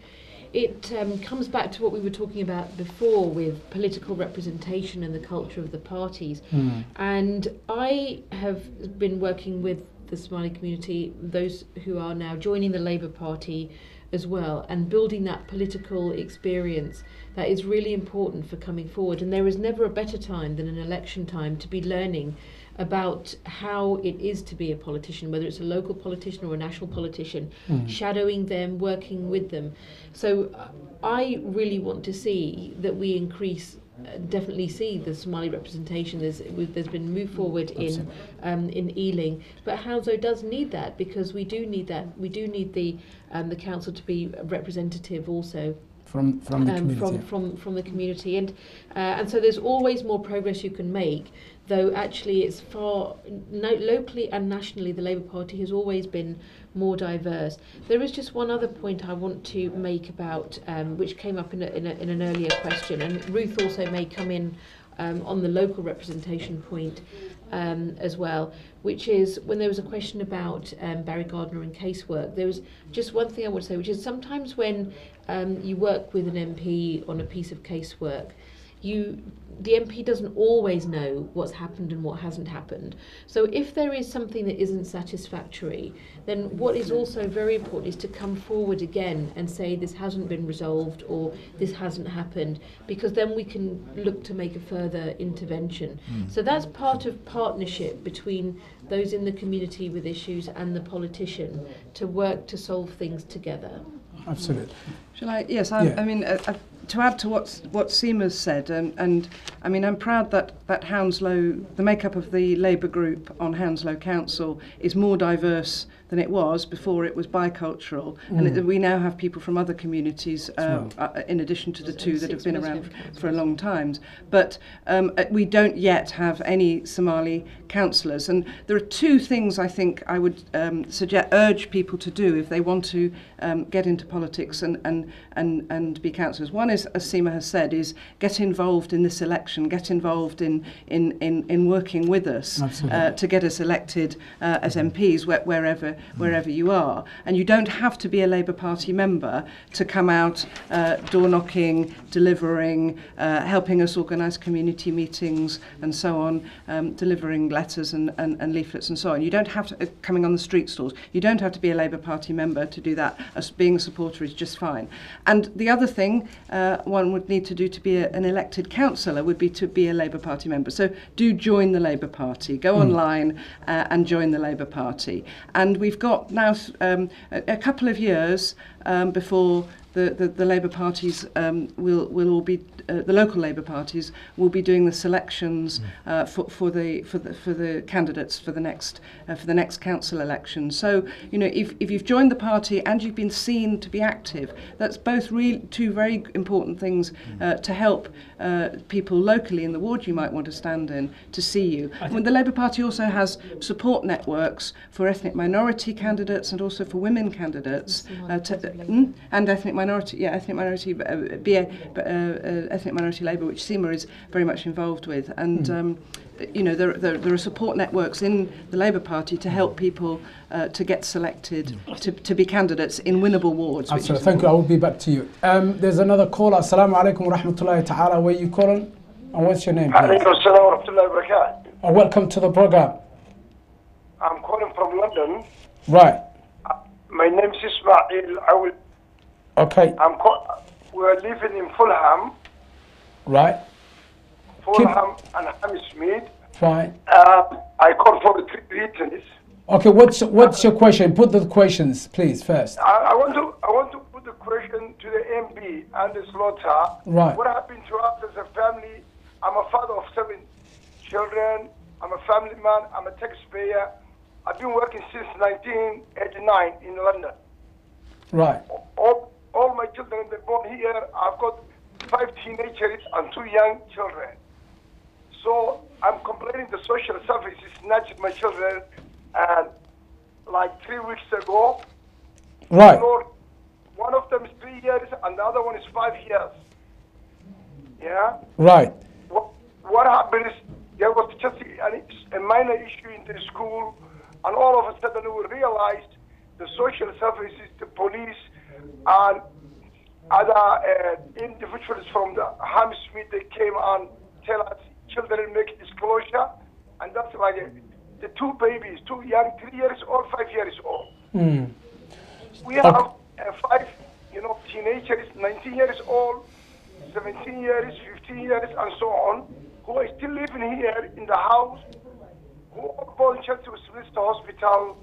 it comes back to what we were talking about before with political representation and the culture of the parties. And I have been working with the Somali community, those who are now joining the Labour Party as well, and building that political experience that is really important for coming forward. And there is never a better time than an election time to be learning about how it is to be a politician, whether it's a local politician or a national politician, shadowing them, working with them. So I really want to see that we increase, definitely see the Somali representation. There's been move forward in Ealing, but Hounslow does need that, because we do need that. We do need the council to be representative also. From the community. From the community, and so there's always more progress you can make, though actually it's locally and nationally the Labour Party has always been more diverse. There is just one other point I want to make about which came up in an earlier question, and Ruth also may come in on the local representation point as well, which is when there was a question about Barry Gardiner and casework. There was just one thing I would say, which is sometimes when you work with an MP on a piece of casework, the MP doesn't always know what's happened and what hasn't happened. So if there is something that isn't satisfactory, then what is also very important is to come forward again and say this hasn't been resolved or this hasn't happened, because then we can look to make a further intervention. So that's part of partnership between those in the community with issues and the politician to work to solve things together. Absolutely. Shall I? Yes, I mean, to add to what Seema's said, and I mean, I'm proud that Hounslow, the makeup of the Labour group on Hounslow Council is more diverse than it was before it was bicultural. And we now have people from other communities, in addition to the two that have been around for a long time. But we don't yet have any Somali councillors. And there are two things I think I would urge people to do if they want to get into politics and be councillors. One is, as Seema has said, is get involved in this election, get involved in working with us to get us elected as MPs wherever you are. And you don't have to be a Labour Party member to come out door knocking, delivering, helping us organise community meetings and so on, delivering letters and leaflets and so on. You don't have to, coming on the street stalls, you don't have to be a Labour Party member to do that. As being a supporter is just fine. And the other thing one would need to do to be an elected councillor would be to be a Labour Party member. So do join the Labour Party. Go online and join the Labour Party. And we've got now a couple of years before the Labour parties will all be the local Labour parties will be doing the selections for the candidates for the next council election. So if you've joined the party and you've been seen to be active, that's both two very important things to help people locally in the ward you might want to stand in to see you. The Labour Party also has support networks for ethnic minority candidates and also for women candidates and ethnic minority ethnic minority Labour, which Seema is very much involved with, and there are support networks in the Labour Party to help people to get selected to be candidates in winnable wards. Absolutely. Thank you. I will be back to you. There's another caller. Assalamu alaikum wa rahmatullahi ta'ala. Where are you calling? And what's your name? Alaikum assalam wa rahmatullahi wa barakatuh. Welcome to the program. I'm calling from London. Right. My name is Ismail. Okay. We're living in Fulham. Right. Fulham and Hammersmith. Fine. I call for the 3 reasons. Okay. What's your question? Put the questions, please, first. I want to put the question to the MP and the Slaughter. Right. What happened to us as a family? I'm a father of 7 children. I'm a family man. I'm a taxpayer. I've been working since 1989 in London. Right. All my children, they're born here. I've got 5 teenagers and 2 young children. So I'm complaining the social services snatched my children, and like 3 weeks ago. Right. One of them is 3 years and the other one is 5 years. Yeah. Right. What happened is there was just a minor issue in the school, and all of a sudden we realized the social services, the police, and other individuals from the Hammersmith, they came and tell us children make disclosure, and that's like the 2 babies, 2 young, 3 years old, 5 years old. We have 5, teenagers, 19 years old, 17 years, 15 years, and so on, who are still living here in the house, who are volunteered to Westminster Hospital.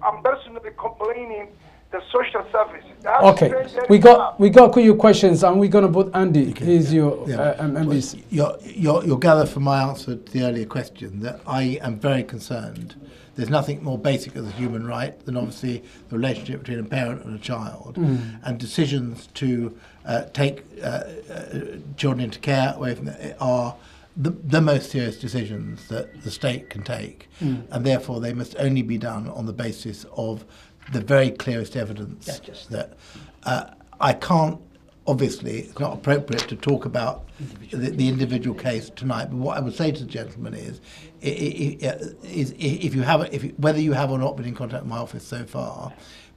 I'm personally complaining the social service. Okay, we got your questions, and we're going to put Andy. Here's your MBC. You'll gather from my answer to the earlier question that I am very concerned. There's nothing more basic as a human right than obviously the relationship between a parent and a child, and decisions to take children into care away from them are the most serious decisions that the state can take, and therefore they must only be done on the basis of the very clearest evidence that I can't, obviously, it's not appropriate to talk about the individual case tonight, but what I would say to the gentleman is if you have, whether you have or not been in contact with my office so far,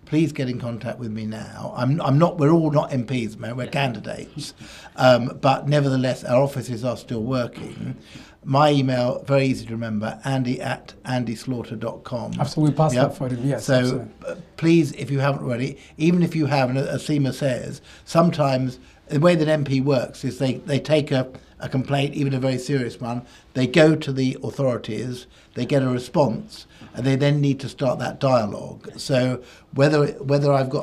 please get in contact with me now. I'm not. We're all not MPs, man. We're candidates, but nevertheless, our offices are still working. My email, very easy to remember, andy@andyslaughter.com. Absolutely, we passed that for him, yes. So please, if you haven't already, even if you have, and as Seema says, sometimes the way that MP works is they take a complaint, even a very serious one, they go to the authorities, they get a response, and they then need to start that dialogue. So whether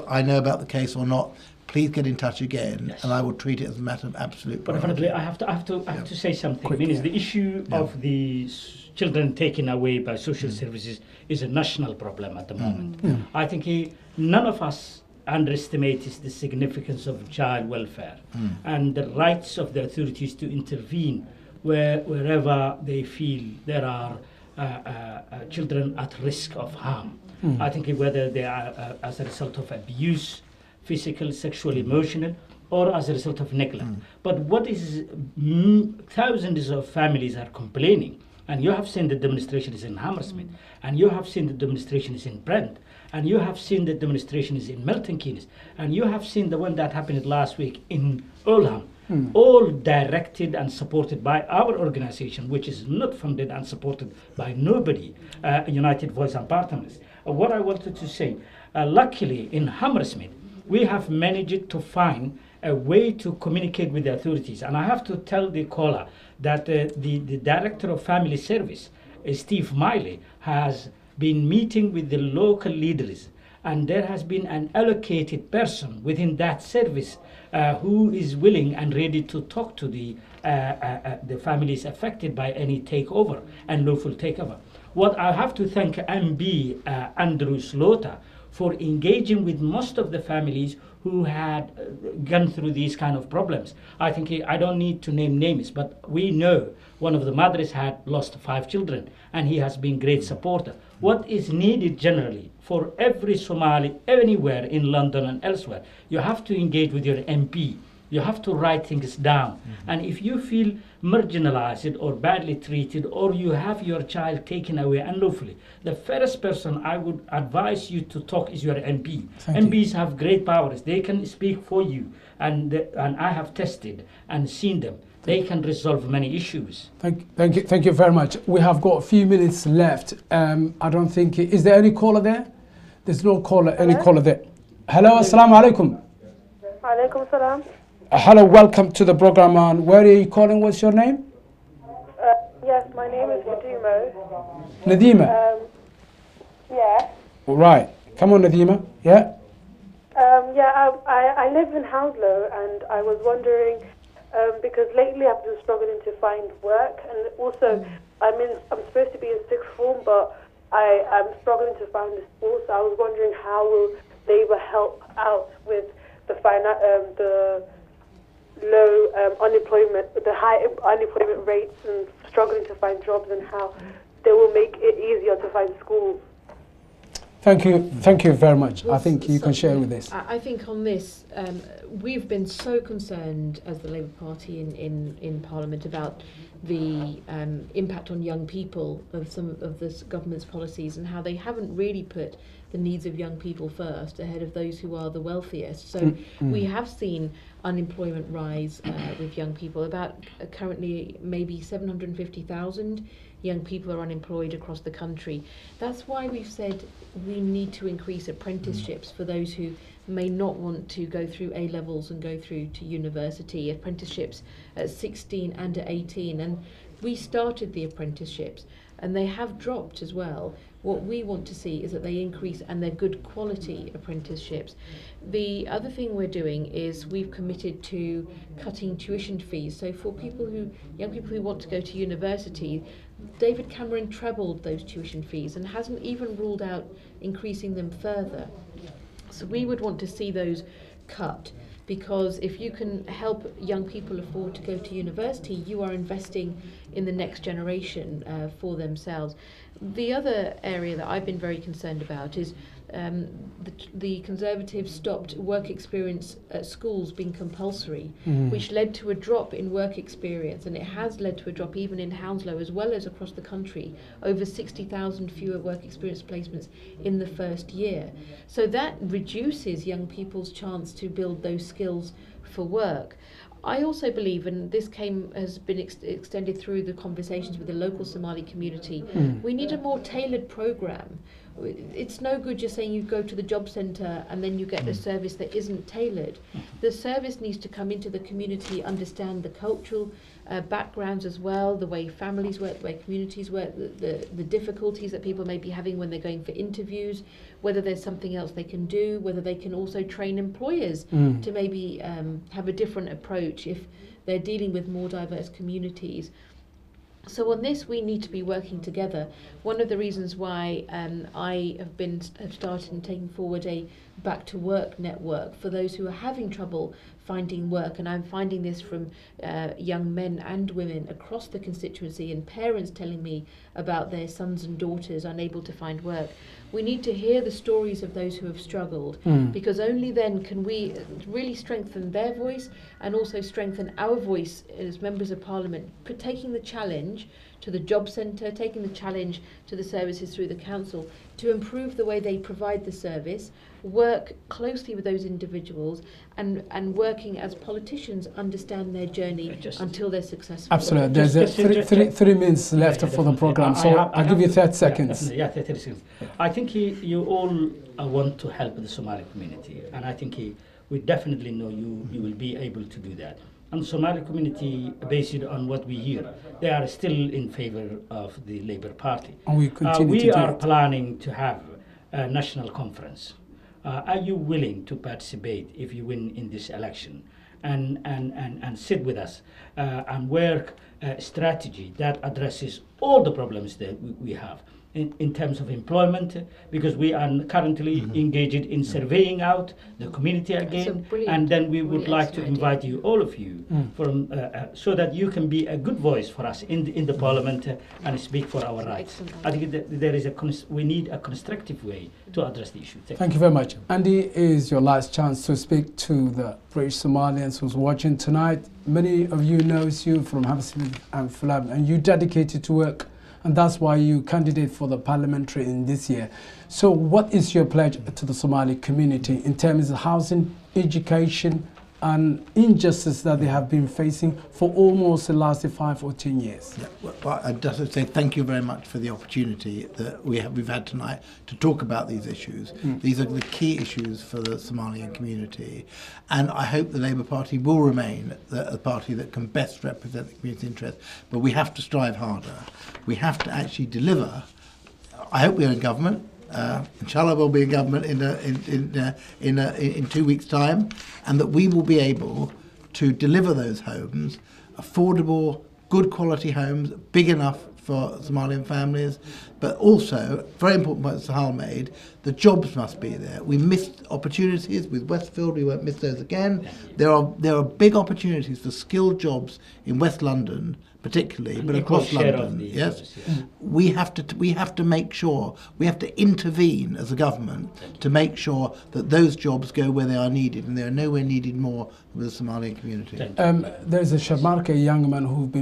I know about the case or not, please get in touch again, and I will treat it as a matter of absolute But priority. definitely, I have to say something. Quick, I mean, the issue of the children taken away by social services is a national problem at the moment. I think none of us underestimates the significance of child welfare and the rights of the authorities to intervene wherever they feel there are children at risk of harm. I think whether they are as a result of abuse, physical, sexual, emotional, or as a result of neglect. But what is thousands of families are complaining, and you have seen the demonstrations in Hammersmith, and you have seen the demonstrations in Brent, and you have seen the demonstrations in Milton Keynes, and you have seen the one that happened last week in Oldham, all directed and supported by our organization, which is not funded and supported by nobody, United Voice and Partners. What I wanted to say, luckily in Hammersmith, we have managed to find a way to communicate with the authorities. And I have to tell the caller that the Director of Family Service, Steve Miley, has been meeting with the local leaders, and there has been an allocated person within that service who is willing and ready to talk to the families affected by any takeover and lawful takeover. What I have to thank MB Andrew Slaughter for engaging with most of the families who had gone through these kind of problems. I think I don't need to name names, but we know one of the mothers had lost 5 children, and he has been great supporter. What is needed generally for every Somali anywhere in London and elsewhere, you have to engage with your MP. You have to write things down. And if you feel marginalized or badly treated, or you have your child taken away unlawfully, the first person I would advise you to talk is your MP. MPs have great powers. They can speak for you. And I have tested and seen them. They can resolve many issues. Thank you very much. We have got a few minutes left. I don't think, is there any caller there? There's no caller, any caller there. Hello, assalamu alaikum. Alaikum salam. Hello, welcome to the program. And where are you calling? What's your name? Yes, my name is Nadima. Nadima? Yeah. Right. Come on, Nadima. Yeah? I live in Hounslow, and I was wondering, because lately I've been struggling to find work, and also I'm supposed to be in 6th form, but I'm struggling to find a school, so I was wondering how will Labour help out with the low unemployment, the high unemployment rates, and struggling to find jobs, and how they will make it easier to find schools. Thank you very much. I think you can share with this. I think on this, we've been so concerned as the Labour Party in Parliament about the impact on young people of some of this government's policies, and how they haven't really put the needs of young people first ahead of those who are the wealthiest. So we have seen unemployment rise with young people. About currently maybe 750,000 young people are unemployed across the country. That's why we've said we need to increase apprenticeships for those who may not want to go through A levels and go through to university. Apprenticeships at 16 and at 18, and we started the apprenticeships and they have dropped as well. What we want to see is that they increase, and they're good quality apprenticeships. The other thing we're doing is we've committed to cutting tuition fees. So for young people who want to go to university, David Cameron trebled those tuition fees and hasn't even ruled out increasing them further. So we would want to see those cut, because if you can help young people afford to go to university, you are investing in the next generation for themselves. The other area that I've been very concerned about is the Conservatives stopped work experience at schools being compulsory, which led to a drop in work experience, and it has led to a drop even in Hounslow as well as across the country, over 60,000 fewer work experience placements in the first year. So that reduces young people's chance to build those skills for work. I also believe, and this has been extended through the conversations with the local Somali community, we need a more tailored programme It's no good just saying you go to the job centre and then you get a service that isn't tailored. The service needs to come into the community, understand the cultural backgrounds as well, the way families work, the way communities work, the difficulties that people may be having when they're going for interviews, whether there's something else they can do, whether they can also train employers to maybe have a different approach if they're dealing with more diverse communities. So on this, we need to be working together. One of the reasons why I have started and taken forward a back to work network for those who are having trouble finding work, and I'm finding this from young men and women across the constituency, and parents telling me about their sons and daughters unable to find work. We need to hear the stories of those who have struggled, because only then can we really strengthen their voice and also strengthen our voice as members of Parliament, taking the challenge to the job centre, taking the challenge to the services through the council to improve the way they provide the service, work closely with those individuals, and working as politicians understand their journey until they're successful. Absolutely. There's 3 minutes left for the programme, so I'll give you 30 seconds. Yeah, 30 seconds. I think you all want to help the Somali community, and I think we definitely know you will be able to do that. And the Somali community, based on what we hear, they are still in favor of the Labour Party. And we continue we are planning to have a national conference. Are you willing to participate if you win in this election and sit with us and work a strategy that addresses all the problems that we have in terms of employment, because we are currently engaged in surveying out the community again, and then we would like to invite you, all of you, from so that you can be a good voice for us in the Parliament and speak for our rights. I think there is we need a constructive way to address the issue. Thank you very much. Andy, is your last chance to speak to the British Somalians who's watching tonight. Many of you knows you from Hammersmith and Fulham, and you dedicated to work, and that's why you candidate for the parliamentary in this year. So what is your pledge to the Somali community in terms of housing, education, and injustice that they have been facing for almost the last 5 or 10 years? Yeah, well, I'd just say thank you very much for the opportunity that we've had tonight to talk about these issues. These are the key issues for the Somalian community, and I hope the Labour Party will remain the party that can best represent the community interest. But we have to strive harder. We have to actually deliver. I hope we're in government. Inshallah, we'll be in government in 2 weeks' time, and that we will be able to deliver those homes, affordable, good quality homes, big enough for Somalian families, but also, very important point Sahal made, the jobs must be there. We missed opportunities with Westfield, we won't miss those again. There are big opportunities for skilled jobs in West London, particularly, but across London. Yes, we have to make sure, we have to intervene as a government to make sure that those jobs go where they are needed, and they are nowhere needed more with the Somalian community. There's a Shamarka, a young man who have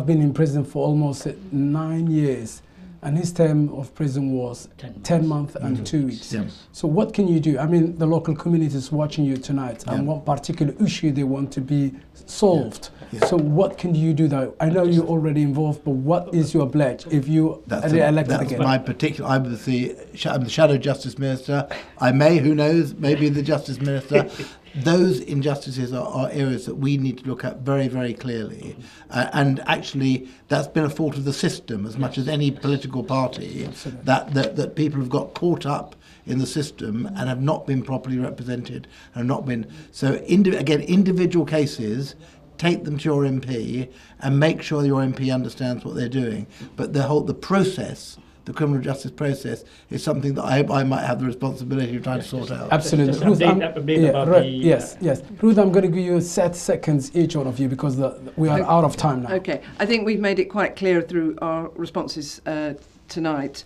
been in prison for almost 9 years, and his term of prison was 10 months and 2 weeks. Yes. So what can you do? I mean, the local community is watching you tonight, and what particular issue they want to be solved. So what can you do though? I know you're already involved, but what is your pledge if you are elected again? My particular, I'm the Shadow Justice Minister. Who knows, maybe the Justice Minister. Those injustices are areas that we need to look at very, very clearly. And actually, that's been a fault of the system as much as any political party, that people have got caught up in the system and have not been properly represented and have not been. So again, individual cases, take them to your MP and make sure your MP understands what they're doing. But the process, the criminal justice process, is something that I hope I might have the responsibility of trying to sort out. Absolutely. Ruth, yes. Ruth, I'm going to give you 30 seconds each one of you because we are out of time now. Okay. I think we've made it quite clear through our responses tonight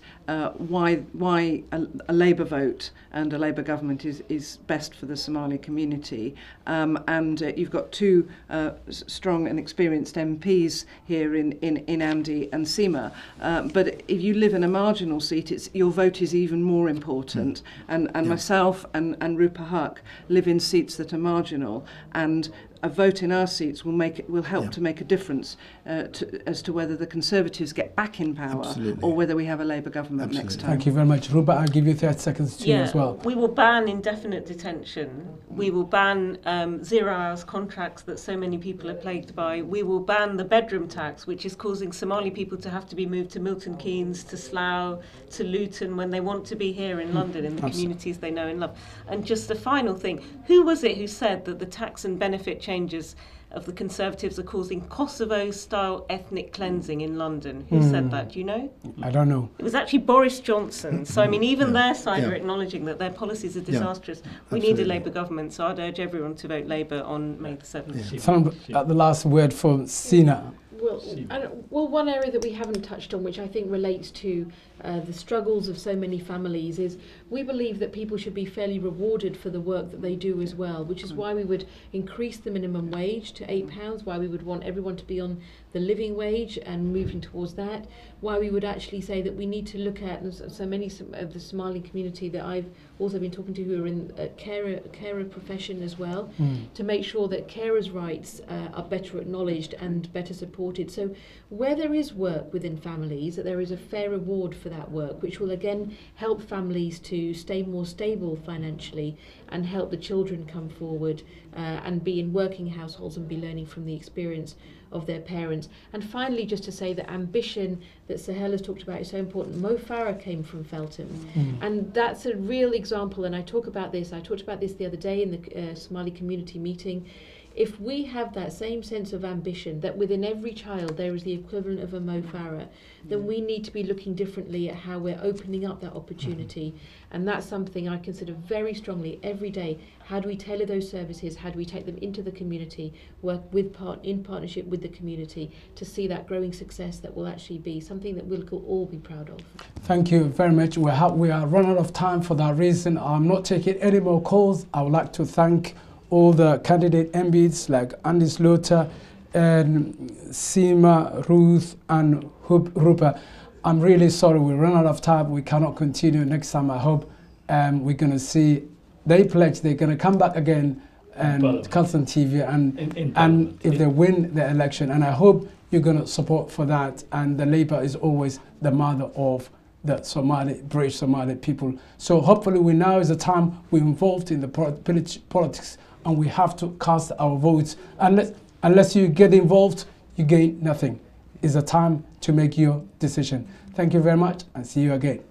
why a Labour vote and a Labour government is best for the Somali community. And you've got two strong and experienced MPs here in Andy and Seema. But if you live in a marginal seat, your vote is even more important. And myself and Rupa Haq live in seats that are marginal. And a vote in our seats will help to make a difference as to whether the Conservatives get back in power or whether we have a Labour government next time. Thank you very much. Rupa, I'll give you 30 seconds to you as well. We will ban indefinite detention. We will ban 0 hours contracts that so many people are plagued by. We will ban the bedroom tax, which is causing Somali people to have to be moved to Milton Keynes, to Slough, to Luton when they want to be here in London, in the communities they know and love. And just a final thing, who was it who said that the tax and benefit changes of the Conservatives are causing Kosovo-style ethnic cleansing in London? Who said that? Do you know? I don't know. It was actually Boris Johnson. So, I mean, even their side are acknowledging that their policies are disastrous. We need a Labour government, so I'd urge everyone to vote Labour on May the 7th. The last word from Sina. Well, one area that we haven't touched on, which I think relates to the struggles of so many families, is we believe that people should be fairly rewarded for the work that they do as well, which is why we would increase the minimum wage to £8, why we would want everyone to be on the living wage and moving towards that, why we would actually say that we need to look at, and so many of the Somali community that I've also been talking to who are in a carer profession as well, to make sure that carers' rights are better acknowledged and better supported. So where there is work within families, that there is a fair reward for that work, which will again help families to stay more stable financially and help the children come forward and be in working households and be learning from the experience of their parents. And finally, just to say that ambition that Sahel has talked about is so important. Mo Farah came from Feltham, and that's a real example, and I talked about this the other day in the Somali community meeting. If we have that same sense of ambition, that within every child there is the equivalent of a Mo Farah, then we need to be looking differently at how we're opening up that opportunity. And that's something I consider very strongly every day. How do we tailor those services? How do we take them into the community, work in partnership with the community to see that growing success that will actually be something that we'll all be proud of? Thank you very much. We are running out of time. For that reason, I'm not taking any more calls. I would like to thank all the candidate MPs like Andy Slaughter and Sima, Ruth and Rupa. I'm really sorry we ran out of time. We cannot continue next time. I hope we're going to see they pledge they're going to come back again and Carlson TV and if they win the election. And I hope you're going to support for that. And the Labour is always the mother of the British Somali people. So hopefully now is the time we're involved in the politics, and we have to cast our votes. Unless you get involved, you gain nothing. It's a time to make your decision. Thank you very much, and see you again.